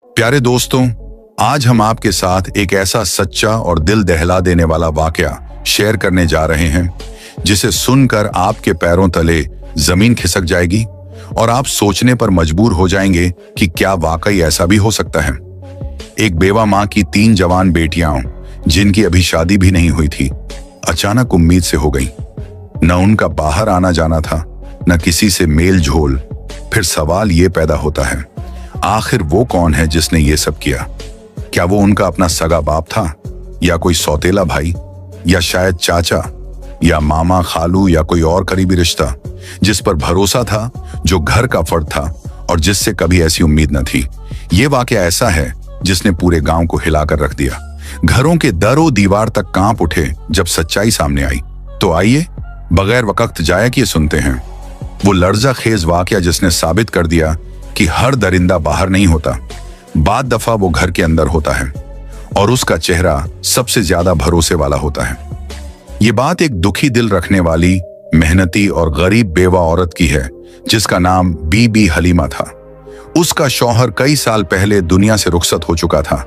प्यारे दोस्तों, आज हम आपके साथ एक ऐसा सच्चा और दिल दहला देने वाला वाकया शेयर करने जा रहे हैं जिसे सुनकर आपके पैरों तले जमीन खिसक जाएगी और आप सोचने पर मजबूर हो जाएंगे कि क्या वाकई ऐसा भी हो सकता है। एक बेवा माँ की 3 जवान बेटियां जिनकी अभी शादी भी नहीं हुई थी, अचानक उम्मीद से हो गई। न उनका बाहर आना जाना था, न किसी से मेल झोल। फिर सवाल ये पैदा होता है, आखिर वो कौन है जिसने ये सब किया? क्या वो उनका अपना सगा बाप था, या कोई सौतेला भाई, या शायद चाचा, या मामा खालू, या कोई और करीबी रिश्ता जिस पर भरोसा था, जो घर का फर्द था और जिससे कभी ऐसी उम्मीद न थी। ये वाकया ऐसा है जिसने पूरे गांव को हिलाकर रख दिया। घरों के दरों दीवार तक कांप उठे जब सच्चाई सामने आई। तो आइए बगैर वक्त जाया किए सुनते हैं वो लर्जा खेज वाकया जिसने साबित कर दिया कि हर दरिंदा बाहर नहीं होता, बाद दफा वो घर के अंदर होता है और उसका चेहरा सबसे ज्यादा भरोसे वाला होता है। ये बात एक दुखी दिल रखने वाली, मेहनती और गरीब बेवा औरत की है जिसका नाम बीबी हलीमा था। उसका शौहर कई साल पहले दुनिया से रुखसत हो चुका था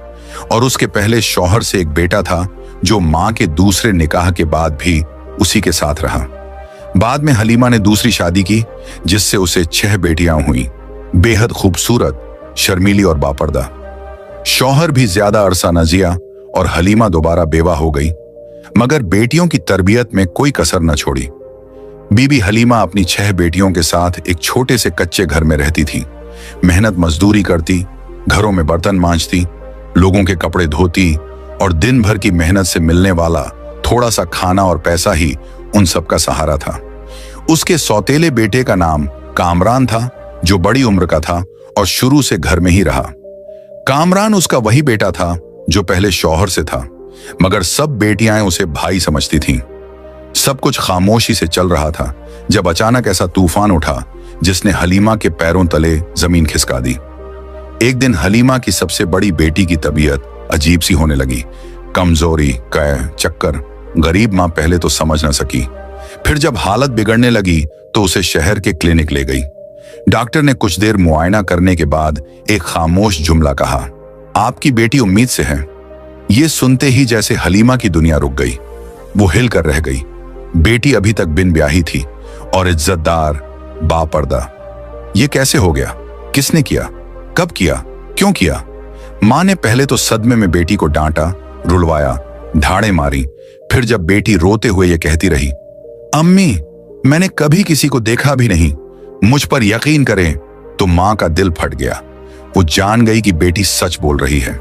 और उसके पहले शौहर से एक बेटा था जो मां के दूसरे निकाह के बाद भी उसी के साथ रहा। बाद में हलीमा ने दूसरी शादी की जिससे उसे 6 बेटियां हुई, बेहद खूबसूरत, शर्मीली और बापर्दा। शौहर भी ज्यादा अरसा न जिया और हलीमा दोबारा बेवा हो गई, मगर बेटियों की तरबियत में कोई कसर न छोड़ी। बीबी हलीमा अपनी 6 बेटियों के साथ एक छोटे से कच्चे घर में रहती थी। मेहनत मजदूरी करती, घरों में बर्तन मांजती, लोगों के कपड़े धोती और दिन भर की मेहनत से मिलने वाला थोड़ा सा खाना और पैसा ही उन सब का सहारा था। उसके सौतेले बेटे का नाम कामरान था जो बड़ी उम्र का था और शुरू से घर में ही रहा। कामरान उसका वही बेटा था जो पहले शौहर से था, मगर सब बेटियां उसे भाई समझती थीं। सब कुछ खामोशी से चल रहा था जब अचानक ऐसा तूफान उठा जिसने हलीमा के पैरों तले जमीन खिसका दी। एक दिन हलीमा की सबसे बड़ी बेटी की तबीयत अजीब सी होने लगी। कमजोरी, कै, चक्कर। गरीब मां पहले तो समझ न सकी, फिर जब हालत बिगड़ने लगी तो उसे शहर के क्लिनिक ले गई। डॉक्टर ने कुछ देर मुआयना करने के बाद एक खामोश जुमला कहा, आपकी बेटी उम्मीद से है। ये सुनते ही जैसे हलीमा की दुनिया रुक गई। वो हिल कर रह गई। बेटी अभी तक बिन ब्याही थी और इज्जतदार, बापर्दा। ये कैसे हो गया? किसने किया? कब किया? क्यों किया? मां ने पहले तो सदमे में बेटी को डांटा, रुलवाया, ढाड़े मारी। फिर जब बेटी रोते हुए ये कहती रही, अम्मी मैंने कभी किसी को देखा भी नहीं, मुझ पर यकीन करें, तो मां का दिल फट गया। वो जान गई कि बेटी सच बोल रही है।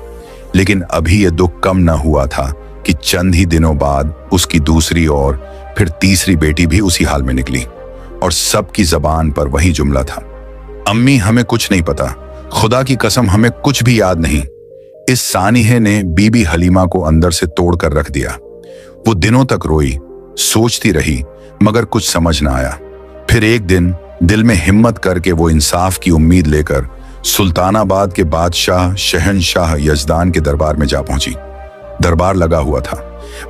लेकिन अभी ये दुख कम न हुआ था कि चंद ही दिनों बाद उसकी दूसरी और फिर तीसरी बेटी भी उसी हाल में निकली और सबकी जबान पर वही जुमला था, अम्मी हमें कुछ नहीं पता, खुदा की कसम हमें कुछ भी याद नहीं। इस सानिहे ने बीबी हलीमा को अंदर से तोड़ कर रख दिया। वो दिनों तक रोई, सोचती रही, मगर कुछ समझ ना आया। फिर एक दिन दिल में हिम्मत करके वो इंसाफ की उम्मीद लेकर सुल्तानाबाद के बादशाह शहनशाह यजदान के दरबार में जा पहुंची। दरबार लगा हुआ था।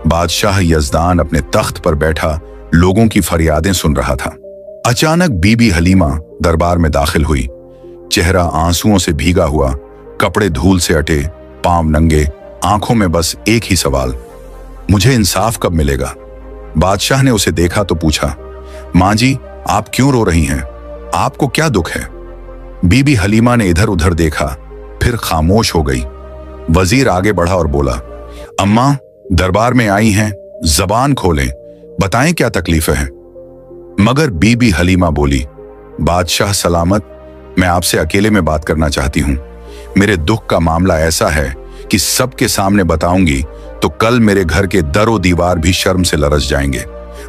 बादशाह यजदान अपने तख्त पर बैठा लोगों की फरियादें सुन रहा था। अचानक बीबी हलीमा दरबार में दाखिल हुई। चेहरा आंसुओं से भीगा हुआ, कपड़े धूल से अटे, पांव नंगे, आंखों में बस एक ही सवाल, मुझे इंसाफ कब मिलेगा? बादशाह ने उसे देखा तो पूछा, मां जी आप क्यों रो रही हैं? आपको क्या दुख है? बीबी हलीमा ने इधर उधर देखा, फिर खामोश हो गई। वजीर आगे बढ़ा और बोला, अम्मा दरबार में आई हैं, जबान खोलें, बताएं क्या तकलीफ है। मगर बीबी हलीमा बोली, बादशाह सलामत, मैं आपसे अकेले में बात करना चाहती हूं। मेरे दुख का मामला ऐसा है कि सबके सामने बताऊंगी तो कल मेरे घर के दरो दीवार भी शर्म से लरज जाएंगे।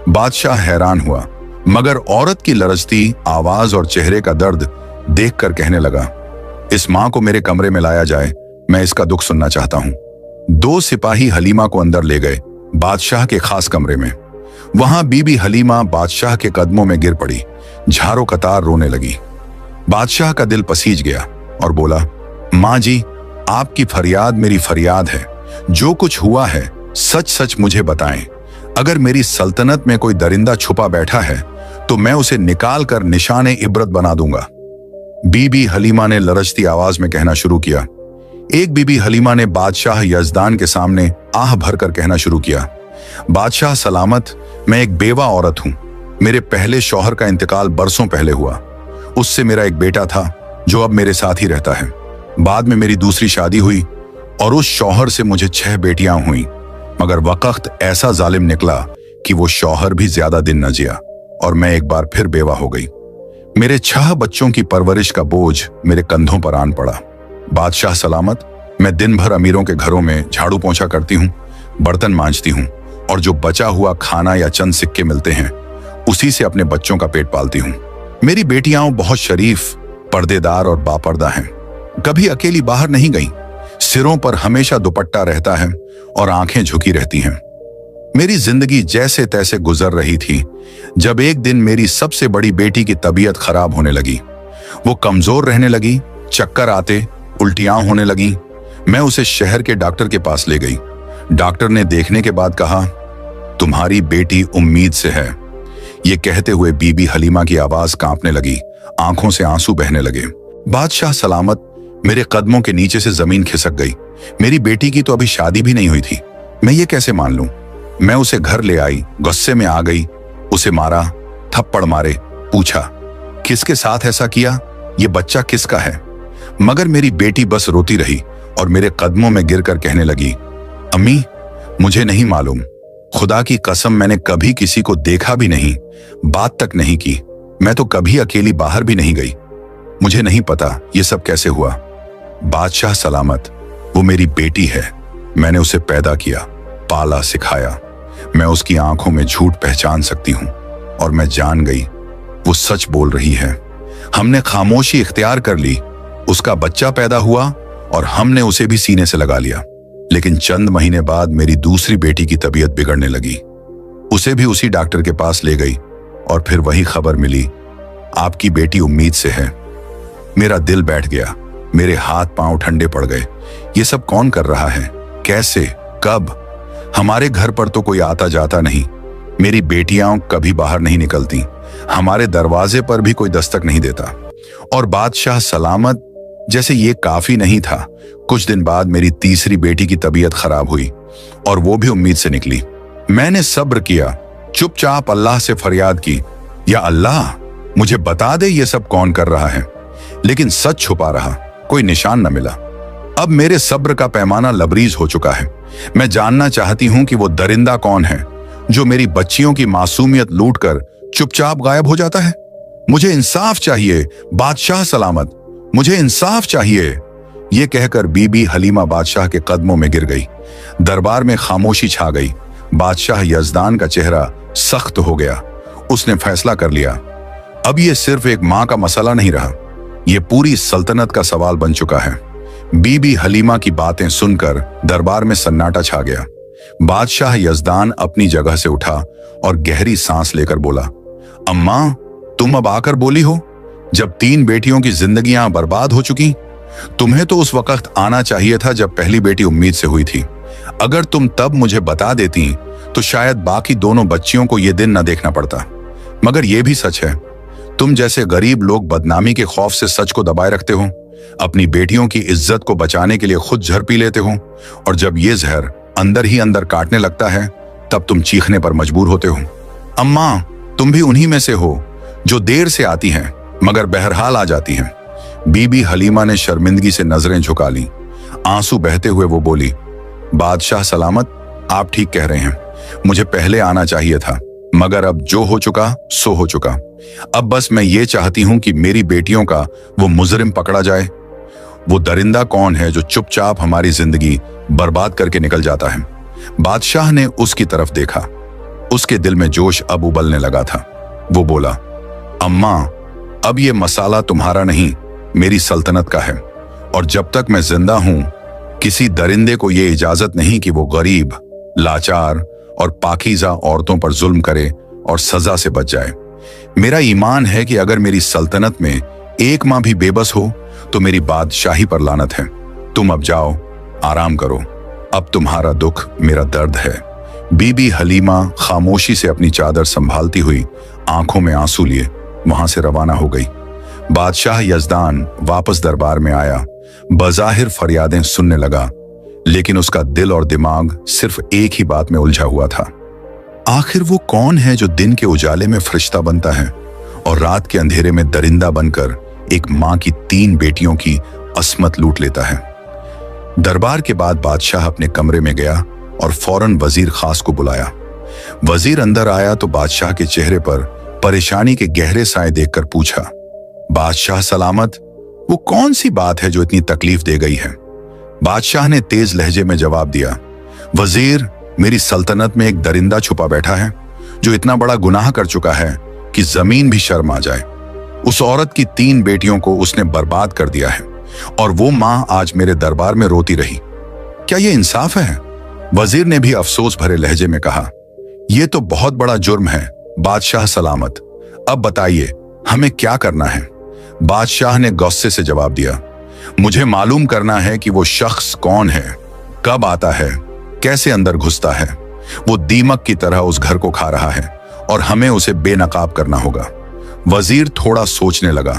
बादशाह हैरान हुआ, मगर औरत की लरजती आवाज और चेहरे का दर्द देखकर कहने लगा, इस मां को मेरे कमरे में लाया जाए, मैं इसका दुख सुनना चाहता हूं। 2 सिपाही हलीमा को अंदर ले गए बादशाह के खास कमरे में। वहां बीबी हलीमा बादशाह के कदमों में गिर पड़ी, झारो कतार रोने लगी। बादशाह का दिल पसीज गया और बोला, मां जी आपकी फरियाद मेरी फरियाद है, जो कुछ हुआ है सच सच मुझे बताएं। अगर मेरी सल्तनत में कोई दरिंदा छुपा बैठा है तो मैं उसे निकाल कर निशाने इबरत बना दूंगा। बीबी हलीमा ने लरजती आवाज में कहना शुरू किया, एक बीबी हलीमा ने बादशाह यजदान के सामने आह भरकर कहना शुरू किया, बादशाह सलामत, मैं एक बेवा औरत हूं। मेरे पहले शौहर का इंतकाल बरसों पहले हुआ। उससे मेरा एक बेटा था जो अब मेरे साथ ही रहता है। बाद में मेरी दूसरी शादी हुई और उस शौहर से मुझे 6 बेटियां हुई, मगर वक्त ऐसा जालिम निकला कि वो शौहर भी ज्यादा दिन न जिया और मैं एक बार फिर बेवा हो गई। मेरे 6 बच्चों की परवरिश का बोझ मेरे कंधों पर आन पड़ा। बादशाह सलामत, मैं दिन भर अमीरों के घरों में झाड़ू पोंछा करती हूँ, बर्तन मांजती हूँ और जो बचा हुआ खाना या चंद सिक्के मिलते हैं उसी से अपने बच्चों का पेट पालती हूँ। मेरी बेटियां बहुत शरीफ, पर्देदार और बापर्दा हैं। कभी अकेली बाहर नहीं गई। सिरों पर हमेशा दुपट्टा रहता है और आंखें झुकी रहती हैं। मेरी जिंदगी जैसे तैसे गुजर रही थी जब एक दिन मेरी सबसे बड़ी बेटी की तबीयत खराब होने लगी। वो कमजोर रहने लगी, चक्कर आते, उल्टियां होने लगी। मैं उसे शहर के डॉक्टर के पास ले गई। डॉक्टर ने देखने के बाद कहा, तुम्हारी बेटी उम्मीद से है। ये कहते हुए बीबी हलीमा की आवाज कांपने लगी, आंखों से आंसू बहने लगे। बादशाह सलामत, मेरे कदमों के नीचे से जमीन खिसक गई। मेरी बेटी की तो अभी शादी भी नहीं हुई थी, मैं ये कैसे मान लूं? मैं उसे घर ले आई, गुस्से में आ गई, उसे मारा, थप्पड़ मारे, पूछा किसके साथ ऐसा किया, ये बच्चा किसका है? मगर मेरी बेटी बस रोती रही और मेरे कदमों में गिरकर कहने लगी, अम्मी मुझे नहीं मालूम, खुदा की कसम मैंने कभी किसी को देखा भी नहीं, बात तक नहीं की, मैं तो कभी अकेली बाहर भी नहीं गई, मुझे नहीं पता ये सब कैसे हुआ। बादशाह सलामत, वो मेरी बेटी है, मैंने उसे पैदा किया, पाला, सिखाया। मैं उसकी आंखों में झूठ पहचान सकती हूं और मैं जान गई वो सच बोल रही है। हमने खामोशी इख्तियार कर ली। उसका बच्चा पैदा हुआ और हमने उसे भी सीने से लगा लिया। लेकिन चंद महीने बाद मेरी दूसरी बेटी की तबीयत बिगड़ने लगी। उसे भी उसी डॉक्टर के पास ले गई और फिर वही खबर मिली, आपकी बेटी उम्मीद से है। मेरा दिल बैठ गया, मेरे हाथ पांव ठंडे पड़ गए। ये सब कौन कर रहा है, कैसे, कब? हमारे घर पर तो कोई आता जाता नहीं, मेरी बेटियां कभी बाहर नहीं निकलती, हमारे दरवाजे पर भी कोई दस्तक नहीं देता। और बादशाह सलामत, जैसे ये काफी नहीं था, कुछ दिन बाद मेरी तीसरी बेटी की तबीयत खराब हुई और वो भी उम्मीद से निकली। मैंने सब्र किया, चुपचाप अल्लाह से फरियाद की, या अल्लाह मुझे बता दे ये सब कौन कर रहा है। लेकिन सच छुपा रहा, कोई निशान न मिला। अब मेरे सब्र का पैमाना लबरीज हो चुका है। मैं जानना चाहती हूं कि वो दरिंदा कौन है जो मेरी बच्चियों की मासूमियत लूटकर चुपचाप गायब हो जाता है। मुझे इंसाफ चाहिए बादशाह सलामत, मुझे इंसाफ चाहिए। ये कहकर बीबी हलीमा बादशाह के कदमों में गिर गई। दरबार में खामोशी छा गई। बादशाह यजदान का चेहरा सख्त हो गया। उसने फैसला कर लिया, अब ये सिर्फ एक मां का मसला नहीं रहा, ये पूरी सल्तनत का सवाल बन चुका है। बीबी हलीमा की बातें सुनकर दरबार में सन्नाटा छा गया। बादशाह यजदान अपनी जगह से उठा और गहरी सांस लेकर बोला, अम्मा तुम अब आकर बोली हो, जब 3 बेटियों की जिंदगियां बर्बाद हो चुकी। तुम्हें तो उस वक्त आना चाहिए था जब पहली बेटी उम्मीद से हुई थी। अगर तुम तब मुझे बता देती तो शायद बाकी दोनों बच्चियों को यह दिन न देखना पड़ता। मगर यह भी सच है, तुम जैसे गरीब लोग बदनामी के खौफ से सच को दबाए रखते हो, अपनी बेटियों की इज्जत को बचाने के लिए खुद जहर पी लेते हो, और जब ये जहर अंदर ही अंदर काटने लगता है तब तुम चीखने पर मजबूर होते हो। अम्मा तुम भी उन्हीं में से हो जो देर से आती हैं मगर बहरहाल आ जाती हैं। बीबी हलीमा ने शर्मिंदगी से नजरें झुका ली। आंसू बहते हुए वो बोली, बादशाह सलामत, आप ठीक कह रहे हैं, मुझे पहले आना चाहिए था, मगर अब जो हो चुका सो हो चुका। अब बस मैं ये चाहती हूं कि मेरी बेटियों का वो मुजरिम पकड़ा जाए। वो दरिंदा कौन है जो चुपचाप हमारी जिंदगी बर्बाद करके निकल जाता है। बादशाह ने उसकी तरफ देखा। उसके दिल में जोश अब उबलने लगा था। वो बोला, अम्मा अब ये मसाला तुम्हारा नहीं, मेरी सल्तनत का है, और जब तक मैं जिंदा हूं किसी दरिंदे को ये इजाजत नहीं कि वो गरीब, लाचार और पाकीज़ा औरतों पर जुल्म करे और सजा से बच जाए। मेरा ईमान है कि अगर मेरी सल्तनत में एक मां भी बेबस हो तो मेरी बादशाही पर लानत है। तुम अब जाओ, आराम करो, अब तुम्हारा दुख मेरा दर्द है। बीबी हलीमा खामोशी से अपनी चादर संभालती हुई आंखों में आंसू लिए वहां से रवाना हो गई। बादशाह यजदान वापस दरबार में आया। बज़ाहिर फरियादें सुनने लगा, लेकिन उसका दिल और दिमाग सिर्फ एक ही बात में उलझा हुआ था। आखिर वो कौन है जो दिन के उजाले में फरिश्ता बनता है और रात के अंधेरे में दरिंदा बनकर एक मां की 3 बेटियों की अस्मत लूट लेता है। दरबार के बाद बादशाह अपने कमरे में गया और फौरन वजीर खास को बुलाया। वजीर अंदर आया तो बादशाह के चेहरे पर परेशानी के गहरे साए देखकर पूछा, बादशाह सलामत, वो कौन सी बात है जो इतनी तकलीफ दे गई है? बादशाह ने तेज लहजे में जवाब दिया, वजीर, मेरी सल्तनत में एक दरिंदा छुपा बैठा है जो इतना बड़ा गुनाह कर चुका है कि जमीन भी शर्म आ जाए। उस औरत की 3 बेटियों को उसने बर्बाद कर दिया है और वो मां आज मेरे दरबार में रोती रही। क्या ये इंसाफ है? वजीर ने भी अफसोस भरे लहजे में कहा, यह तो बहुत बड़ा जुर्म है बादशाह सलामत। अब बताइए हमें क्या करना है? बादशाह ने गुस्से से जवाब दिया, मुझे मालूम करना है कि वो शख्स कौन है, कब आता है, कैसे अंदर घुसता है। वो दीमक की तरह उस घर को खा रहा है और हमें उसे बेनकाब करना होगा। वजीर थोड़ा सोचने लगा,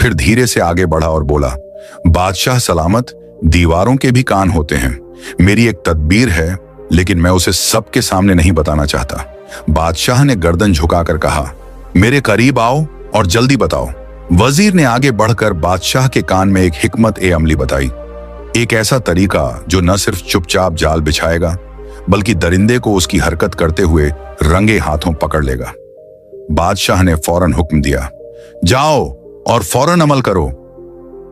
फिर धीरे से आगे बढ़ा और बोला, बादशाह सलामत, दीवारों के भी कान होते हैं। मेरी एक तदबीर है, लेकिन मैं उसे सबके सामने नहीं बताना चाहता। बादशाह ने गर्दन झुकाकर कहा, मेरे करीब आओ और जल्दी बताओ। वजीर ने आगे बढ़कर बादशाह के कान में एक हिकमत ए अमली बताई, एक ऐसा तरीका जो न सिर्फ चुपचाप जाल बिछाएगा बल्कि दरिंदे को उसकी हरकत करते हुए रंगे हाथों पकड़ लेगा। बादशाह ने फौरन हुक्म दिया, जाओ और फौरन अमल करो।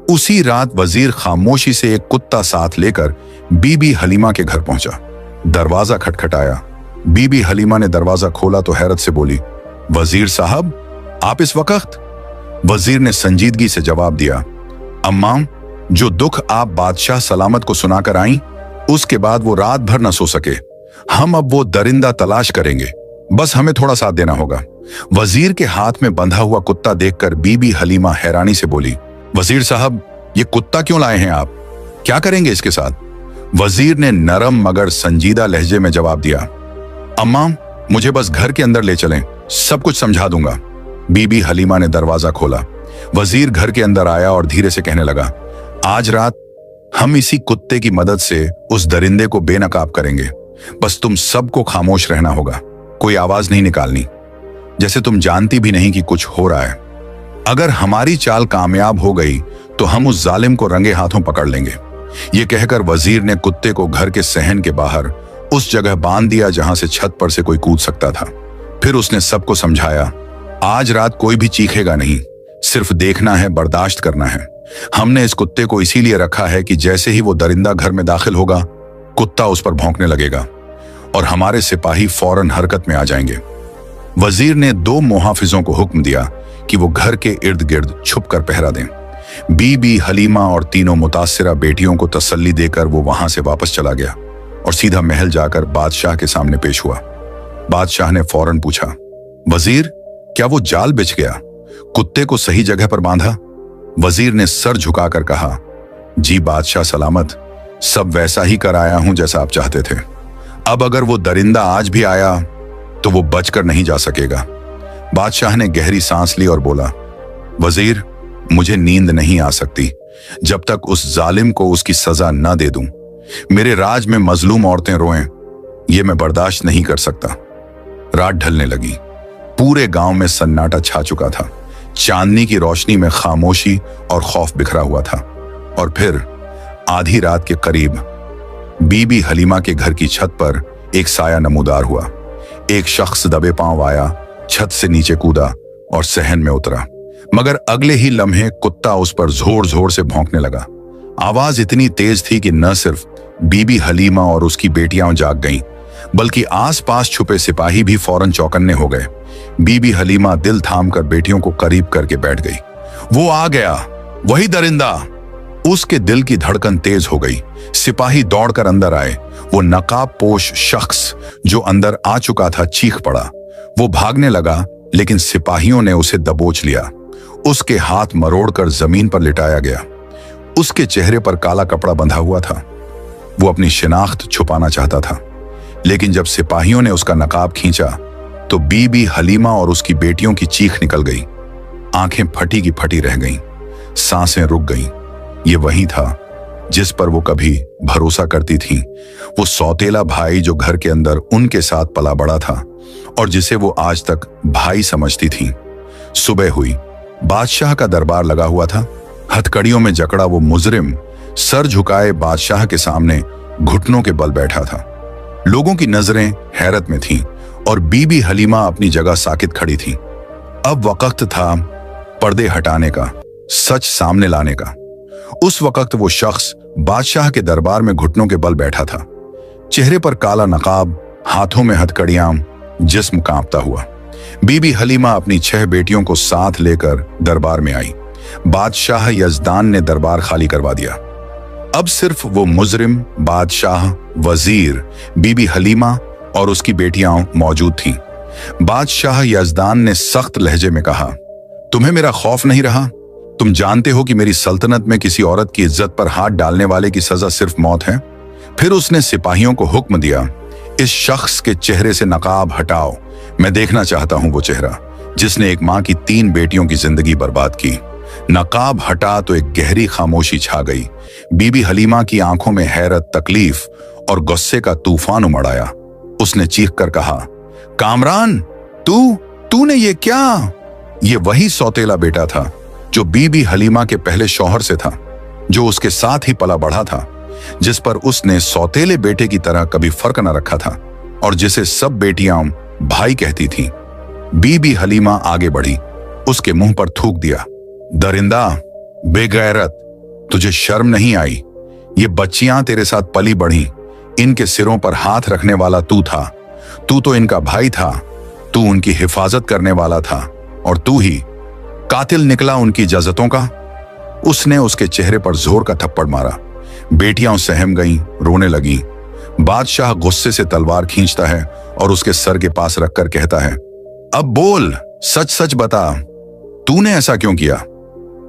उसी रात वजीर खामोशी से एक कुत्ता साथ लेकर बीबी हलीमा के घर पहुंचा। दरवाजा खटखटाया। बीबी हलीमा ने दरवाजा खोला तो हैरत से बोली, वजीर साहब, आप इस वक्त? वजीर ने संजीदगी से जवाब दिया, अम्मा, जो दुख आप बादशाह सलामत को सुनाकर आई, उसके बाद वो रात भर न सो सके। हम अब वो दरिंदा तलाश करेंगे, बस हमें थोड़ा साथ देना होगा। वजीर के हाथ में बंधा हुआ कुत्ता देखकर बीबी हलीमा हैरानी से बोली, वजीर साहब, ये कुत्ता क्यों लाए हैं आप? क्या करेंगे इसके साथ? वजीर ने नरम मगर संजीदा लहजे में जवाब दिया, अम्मा, मुझे बस घर के अंदर ले चलें, सब कुछ समझा दूंगा। बीबी हलीमा ने दरवाजा खोला। वजीर घर के अंदर आया और धीरे से कहने लगा, आज रात हम इसी कुत्ते की मदद से उस दरिंदे को बेनकाब करेंगे। बस तुम सबको खामोश रहना होगा, कोई आवाज नहीं निकालनी, जैसे तुम जानती भी नहीं कि कुछ हो रहा है। अगर हमारी चाल कामयाब हो गई तो हम उस जालिम को रंगे हाथों पकड़ लेंगे। ये कहकर वजीर ने कुत्ते को घर के सहन के बाहर उस जगह बांध दिया जहां से छत पर से कोई कूद सकता था। फिर उसने सबको समझाया, आज रात कोई भी चीखेगा नहीं, सिर्फ देखना है, बर्दाश्त करना है। हमने इस कुत्ते को इसीलिए रखा है कि जैसे ही वो दरिंदा घर में दाखिल होगा, कुत्ता उस पर भौंकने लगेगा और हमारे सिपाही फौरन हरकत में आ जाएंगे। वजीर ने 2 मुहाफिजों को हुक्म दिया कि वो घर के इर्द गिर्द छुप कर पहरा दें। बीबी हलीमा और तीनों मुतासिरा बेटियों को तसल्ली देकर वो वहां से वापस चला गया और सीधा महल जाकर बादशाह के सामने पेश हुआ। बादशाह ने फौरन पूछा, वजीर, क्या वो जाल बिछ गया? कुत्ते को सही जगह पर बांधा? वजीर ने सर झुकाकर कहा, जी बादशाह सलामत, सब वैसा ही कर आया हूं जैसा आप चाहते थे। अब अगर वो दरिंदा आज भी आया तो वो बचकर नहीं जा सकेगा। बादशाह ने गहरी सांस ली और बोला, वजीर, मुझे नींद नहीं आ सकती जब तक उस जालिम को उसकी सजा न दे दूं। मेरे राज में मजलूम औरतें रोएं, ये मैं बर्दाश्त नहीं कर सकता। रात ढलने लगी। पूरे गांव में सन्नाटा छा चुका था। चांदनी की रोशनी में खामोशी और खौफ बिखरा हुआ था। और फिर आधी रात के करीब बीबी हलीमा के घर की छत पर एक साया नमूदार हुआ। एक शख्स दबे पांव आया, छत से नीचे कूदा और सहन में उतरा, मगर अगले ही लम्हे कुत्ता उस पर जोर जोर से भौंकने लगा। आवाज इतनी तेज थी कि न सिर्फ बीबी हलीमा और उसकी बेटियां जाग गईं, बल्कि आसपास छुपे सिपाही भी फौरन चौकन्ने हो गए। बीबी हलीमा दिल थामकर बेटियों को करीब करके बैठ गई। वो आ गया, वही दरिंदा। उसके दिल की धड़कन तेज हो गई। सिपाही दौड़कर अंदर आए। वो नकाब पोश शख्स जो अंदर आ चुका था चीख पड़ा। वो भागने लगा, लेकिन सिपाहियों ने उसे दबोच लिया। उसके हाथ मरोड़कर जमीन पर लिटाया गया। उसके चेहरे पर काला कपड़ा बंधा हुआ था। वो अपनी शिनाख्त छुपाना चाहता था, लेकिन जब सिपाहियों ने उसका नकाब खींचा तो बीबी हलीमा और उसकी बेटियों की चीख निकल गई। आंखें फटी की फटी रह गईं, सांसें रुक गईं। ये वही था जिस पर वो कभी भरोसा करती थी, वो सौतेला भाई जो घर के अंदर उनके साथ पला बड़ा था और जिसे वो आज तक भाई समझती थी। सुबह हुई, बादशाह का दरबार लगा हुआ था। हथकड़ियों में जकड़ा वो मुजरिम सर झुकाए बादशाह के सामने घुटनों के बल बैठा था। लोगों की नजरें हैरत में थीं और बीबी हलीमा अपनी जगह साकित खड़ी थी। अब वक्त था पर्दे हटाने का, सच सामने लाने का। उस वक्त वो शख्स बादशाह के दरबार में घुटनों के बल बैठा था, चेहरे पर काला नकाब, हाथों में हथकड़ियां, जिस्म कांपता हुआ। बीबी हलीमा अपनी 6 बेटियों को साथ लेकर दरबार में आई। बादशाह यजदान ने दरबार खाली करवा दिया। अब सिर्फ वो मुजरिम, बादशाह, वजीर, बीबी हलीमा और उसकी बेटियां मौजूद थीं। बादशाह यजदान ने सख्त लहजे में कहा, तुम्हें मेरा खौफ नहीं रहा? तुम जानते हो कि मेरी सल्तनत में किसी औरत की इज्जत पर हाथ डालने वाले की सजा सिर्फ मौत है। फिर उसने सिपाहियों को हुक्म दिया, इस शख्स के चेहरे से नकाब हटाओ। मैं देखना चाहता हूं वो चेहरा जिसने एक मां की 3 बेटियों की जिंदगी बर्बाद की। नकाब हटा तो एक गहरी खामोशी छा गई। बीबी हलीमा की आंखों में हैरत, तकलीफ और गुस्से का तूफान उमड़ आया। उसने चीख कर कहा, कामरान, तूने ये क्या? ये वही सौतेला बेटा था जो बीबी हलीमा के पहले शौहर से था, जो उसके साथ ही पला बढ़ा था, जिस पर उसने सौतेले बेटे की तरह कभी फर्क न रखा था और जिसे सब बेटियां भाई कहती थीं। बीबी हलीमा आगे बढ़ी, उसके मुंह पर थूक दिया, दरिंदा, बेगैरत, तुझे शर्म नहीं आई? ये बच्चियां तेरे साथ पली बढ़ी, इनके सिरों पर हाथ रखने वाला तू था। तू तो इनका भाई था, तू उनकी हिफाजत करने वाला था और तू ही कातिल निकला उनकी इजाजतों का। उसने उसके चेहरे पर जोर का थप्पड़ मारा। बेटियां सहम गईं, रोने लगीं। बादशाह गुस्से से तलवार खींचता है और उसके सर के पास रखकर कहता है, अब बोल, सच सच बता, तूने ऐसा क्यों किया?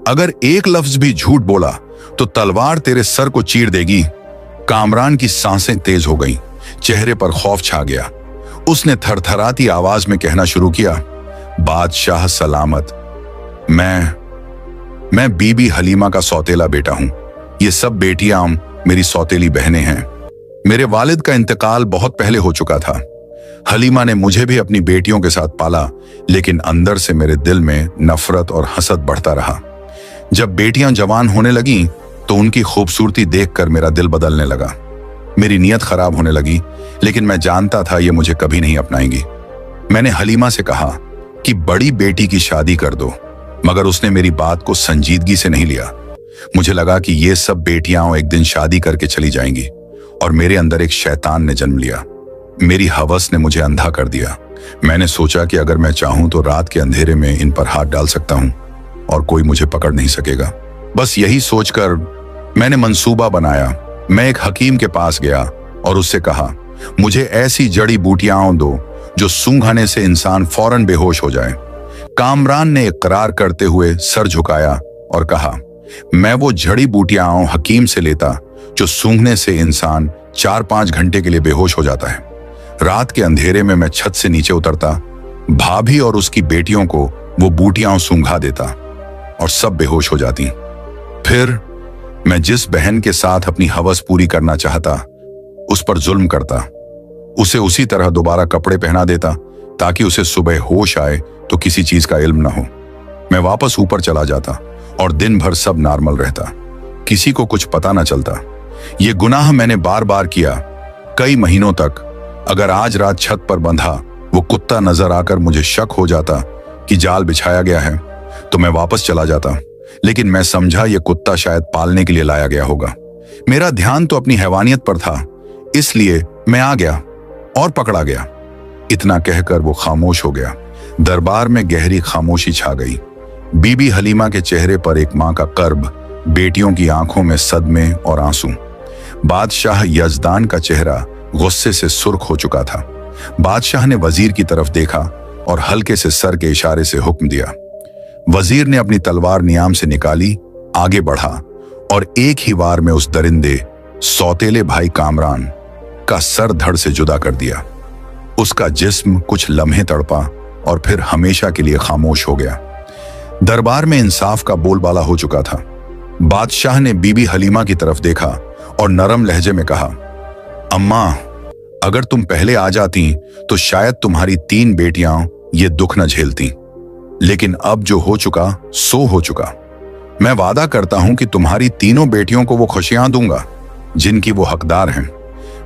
अगर एक लफ्ज भी झूठ बोला तो तलवार तेरे सर को चीर देगी। कामरान की सांसें तेज हो गईं, चेहरे पर खौफ छा गया। उसने थरथराती आवाज में कहना शुरू किया, बादशाह सलामत, मैं बीबी हलीमा का सौतेला बेटा हूं। ये सब बेटियां मेरी सौतेली बहनें हैं। मेरे वालिद का इंतकाल बहुत पहले हो चुका था। हलीमा ने मुझे भी अपनी बेटियों के साथ पाला, लेकिन अंदर से मेरे दिल में नफरत और हसद बढ़ता रहा। जब बेटियां जवान होने लगीं तो उनकी खूबसूरती देखकर मेरा दिल बदलने लगा। मेरी नीयत खराब होने लगी, लेकिन मैं जानता था ये मुझे कभी नहीं अपनाएंगी। मैंने हलीमा से कहा कि बड़ी बेटी की शादी कर दो, मगर उसने मेरी बात को संजीदगी से नहीं लिया। मुझे लगा कि ये सब बेटियां एक दिन शादी करके चली जाएंगी और मेरे अंदर एक शैतान ने जन्म लिया। मेरी हवस ने मुझे अंधा कर दिया। मैंने सोचा कि अगर मैं चाहूं तो रात के अंधेरे में इन पर हाथ डाल सकता हूं और कोई मुझे पकड़ नहीं सकेगा। बस यही सोचकर मैंने मंसूबा बनाया। मैं एक हकीम के पास गया और उससे कहा, मुझे ऐसी जड़ी बूटियां दो जो सूंघने से इंसान फौरन बेहोश हो जाए। कामरान ने इकरार करते हुए सर झुकाया और कहा, मैं वो जड़ी बूटियां हकीम से लेता जो सूंघने से इंसान 4-5 घंटे के लिए बेहोश हो जाता है। रात के अंधेरे में मैं छत से नीचे उतरता, भाभी और उसकी बेटियों को वो बूटियां सूंघा देता और सब बेहोश हो जाती। फिर मैं जिस बहन के साथ अपनी हवस पूरी करना चाहता उस पर जुल्म करता, उसे उसी तरह दोबारा कपड़े पहना देता ताकि उसे सुबह होश आए तो किसी चीज का इल्म न हो। मैं वापस ऊपर चला जाता और दिन भर सब नॉर्मल रहता, किसी को कुछ पता न चलता। ये गुनाह मैंने बार बार किया, कई महीनों तक। अगर आज रात छत पर बंधा वो कुत्ता नजर आकर मुझे शक हो जाता कि जाल बिछाया गया है तो मैं वापस चला जाता, लेकिन मैं समझा ये कुत्ता शायद पालने के लिए लाया गया होगा। मेरा ध्यान तो अपनी हैवानियत पर था, इसलिए मैं आ गया और पकड़ा गया। इतना कहकर वो खामोश हो गया। दरबार में गहरी खामोशी छा गई। बीबी हलीमा के चेहरे पर एक मां का कर्ब, बेटियों की आंखों में सदमे और आंसू। बादशाह यजदान का चेहरा गुस्से से सुर्ख हो चुका था। बादशाह ने वजीर की तरफ देखा और हल्के से सर के इशारे से हुक्म दिया। वजीर ने अपनी तलवार नियाम से निकाली, आगे बढ़ा और एक ही वार में उस दरिंदे सौतेले भाई कामरान का सर धड़ से जुदा कर दिया। उसका जिस्म कुछ लम्हे तड़पा और फिर हमेशा के लिए खामोश हो गया। दरबार में इंसाफ का बोलबाला हो चुका था। बादशाह ने बीबी हलीमा की तरफ देखा और नरम लहजे में कहा, अम्मा, अगर तुम पहले आ जाती तो शायद तुम्हारी 3 बेटियां ये दुख न झेलती, लेकिन अब जो हो चुका सो हो चुका। मैं वादा करता हूं कि तुम्हारी तीनों बेटियों को वो खुशियां दूंगा जिनकी वो हकदार हैं।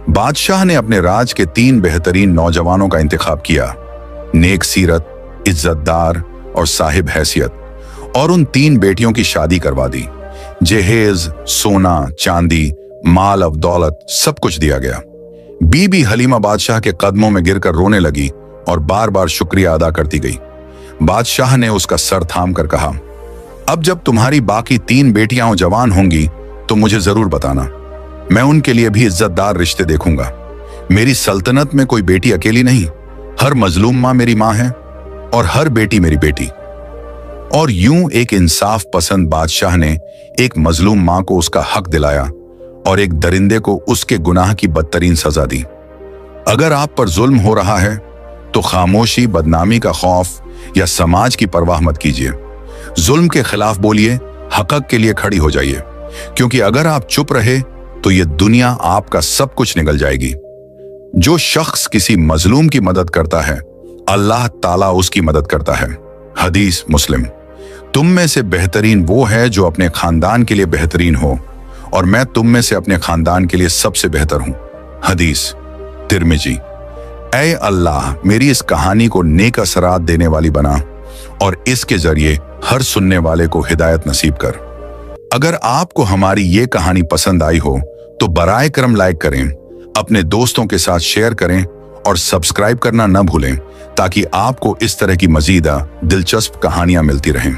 बादशाह ने अपने राज के 3 बेहतरीन नौजवानों का इंतखाब किया, नेक सीरत, इज्जतदार और साहिब हैसियत, और उन 3 बेटियों की शादी करवा दी। जहेज, सोना, चांदी, माल और दौलत सब कुछ दिया गया। बीबी हलीमा बादशाह के कदमों में गिरकर रोने लगी और बार बार शुक्रिया अदा करती गई। बादशाह ने उसका सर थाम कर कहा, अब जब तुम्हारी बाकी 3 बेटियां जवान होंगी तो मुझे जरूर बताना, मैं उनके लिए भी इज्जतदार रिश्ते देखूंगा। मेरी सल्तनत में कोई बेटी अकेली नहीं, हर मजलूम माँ मेरी माँ है और हर बेटी मेरी बेटी। और यूं एक इंसाफ पसंद बादशाह ने एक मजलूम माँ को उसका हक दिलाया और एक दरिंदे को उसके गुनाह की बदतरीन सजा दी। अगर आप पर जुल्म हो रहा है तो खामोशी, बदनामी का खौफ या समाज की परवाह मत कीजिए। जुल्म के खिलाफ बोलिए, हक के लिए खड़ी हो जाइए, क्योंकि अगर आप चुप रहे तो ये दुनिया आपका सब कुछ निगल जाएगी। जो शख्स किसी मजलूम की मदद करता है, अल्लाह ताला उसकी मदद करता है। हदीस मुस्लिम। तुम में से बेहतरीन वो है जो अपने खानदान के लिए बेहतरीन हो, और मैं तुम में से अपने खानदान के लिए सबसे बेहतर हूं। हदीस तिर्मिजी। ऐ अल्लाह, मेरी इस कहानी को नेक असरात देने वाली बना और इसके जरिए हर सुनने वाले को हिदायत नसीब कर। अगर आपको हमारी ये कहानी पसंद आई हो तो बराए करम लाइक करें, अपने दोस्तों के साथ शेयर करें और सब्सक्राइब करना न भूलें, ताकि आपको इस तरह की मजीदा दिलचस्प कहानियां मिलती रहें।